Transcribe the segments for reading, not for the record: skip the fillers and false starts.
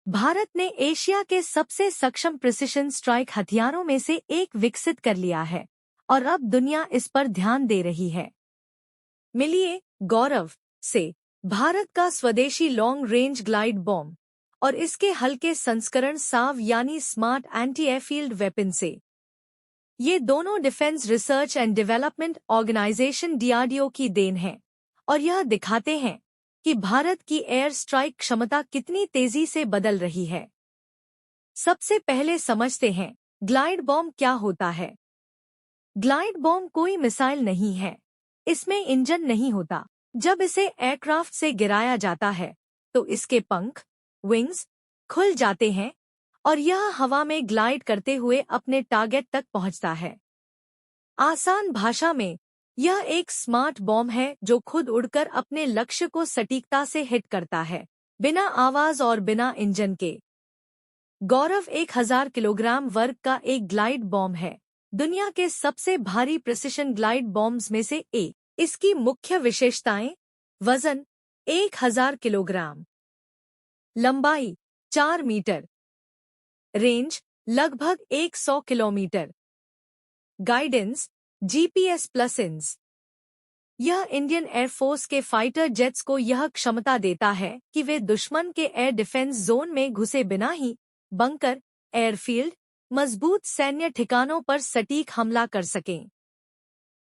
भारत ने एशिया के सबसे सक्षम प्रिसिशन स्ट्राइक हथियारों में से एक विकसित कर लिया है और अब दुनिया इस पर ध्यान दे रही है। मिलिए गौरव से भारत का स्वदेशी लॉन्ग रेंज ग्लाइड बॉम्ब और इसके हल्के संस्करण साव यानी स्मार्ट एंटी एयरफील्ड वेपन से। ये दोनों defence research and development organisation DRDO की देन है और यह दिखाते हैं कि भारत की एयर स्ट्राइक क्षमता कितनी तेजी से बदल रही है। सबसे पहले समझते हैं ग्लाइड बॉम्ब क्या होता है। ग्लाइड बॉम्ब कोई मिसाइल नहीं है, इसमें इंजन नहीं होता। जब इसे एयरक्राफ्ट से गिराया जाता है तो इसके पंख विंग्स खुल जाते हैं और यह हवा में ग्लाइड करते हुए अपने टारगेट तक पहुंचता है। आसान भाषा में यह एक स्मार्ट बॉम्ब है जो खुद उड़कर अपने लक्ष्य को सटीकता से हिट करता है, बिना आवाज और बिना इंजन के। गौरव 1000 किलोग्राम वर्ग का एक ग्लाइड बॉम्ब है, दुनिया के सबसे भारी प्रिसिशन ग्लाइड बॉम्ब्स में से एक। इसकी मुख्य विशेषताएं: वजन 1000 किलोग्राम, लंबाई 4 मीटर, रेंज लगभग 100 किलोमीटर, गाइडेंस जीपीएस प्लस इन्स। यह इंडियन एयरफोर्स के फाइटर जेट्स को यह क्षमता देता है कि वे दुश्मन के एयर डिफेंस जोन में घुसे बिना ही बंकर, एयरफील्ड, मजबूत सैन्य ठिकानों पर सटीक हमला कर सकें।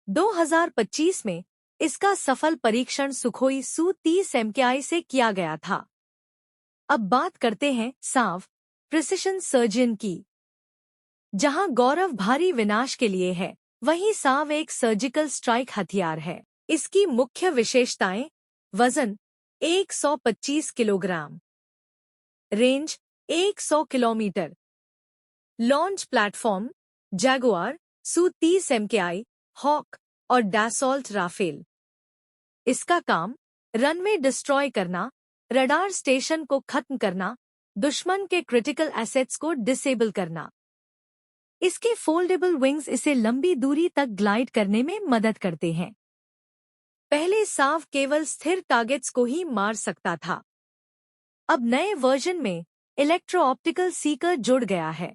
2025 में इसका सफल परीक्षण सुखोई Su-30 MKI से किया गया था। अब बात करते हैं साव प्रिसिशन सर्जन की। जहां गौरव भारी विनाश के लिए है, वहीं साव एक सर्जिकल स्ट्राइक हथियार है। इसकी मुख्य विशेषताएं: वजन 125 kilogram, range 100 kilometre, launch platform Jaguar, Su-30 MKI, Hawk और डैसॉल्ट राफेल। इसका काम रनवे डिस्ट्रॉय करना, रडार स्टेशन को खत्म करना, दुश्मन के क्रिटिकल एसेट्स को डिसेबल करना। इसके फोल्डेबल विंग्स इसे लंबी दूरी तक ग्लाइड करने में मदद करते हैं। पहले साव केवल स्थिर टारगेट्स को ही मार सकता था। अब नए वर्जन में इलेक्ट्रो ऑप्टिकल सीकर जुड़ गया है।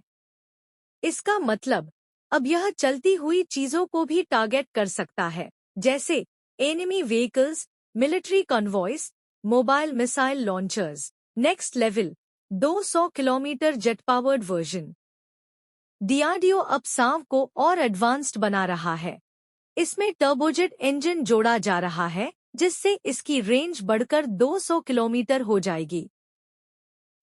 इसका मतलब अब यह चलती हुई चीजों को भी टारगेट कर सकता है, जैसे enemy vehicles, military convoys, mobile missile launchers. Next level 200 kilometre jet powered version. DRDO अब साव को और एडवांस्ड बना रहा है। इसमें टर्बोजेट इंजन जोड़ा जा रहा है, जिससे इसकी रेंज बढ़कर 200 किलोमीटर हो जाएगी।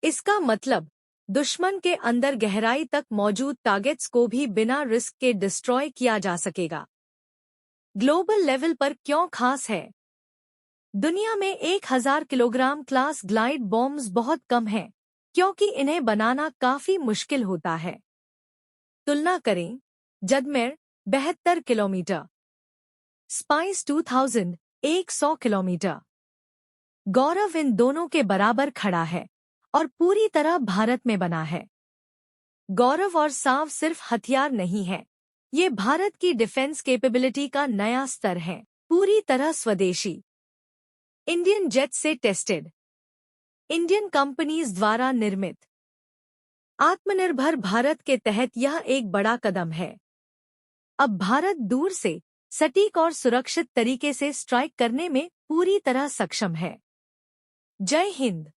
इसका मतलब दुश्मन के अंदर गहराई तक मौजूद टारगेट्स को भी बिना रिस्क के डिस्ट्रॉय किया जा सकेगा। ग्लोबल लेवल पर क्यों खास है? दुनिया में 1000 किलोग्राम क्लास ग्लाइड बॉम्ब्स बहुत कम हैं, क्योंकि इन्हें बनाना काफी मुश्किल होता है। तुलना करें: जदमेर 72 किलोमीटर, स्पाइस 2000 100 किलोमीटर। गौरव इन दोनों के बराबर खड़ा है और पूरी तरह भारत में बना है। गौरव और साव सिर्फ हथियार नहीं है, ये भारत की डिफेंस कैपेबिलिटी का नया स्तर है, पूरी तरह स्वदेशी। इंडियन जेट से टेस्टेड, इंडियन कंपनीज द्वारा निर्मित। आत्मनिर्भर भारत के तहत यह एक बड़ा कदम है। अब भारत दूर से सटीक और सुरक्षित तरीके से स्ट्राइक करने में पूरी तरह सक्षम है। जय हिंद।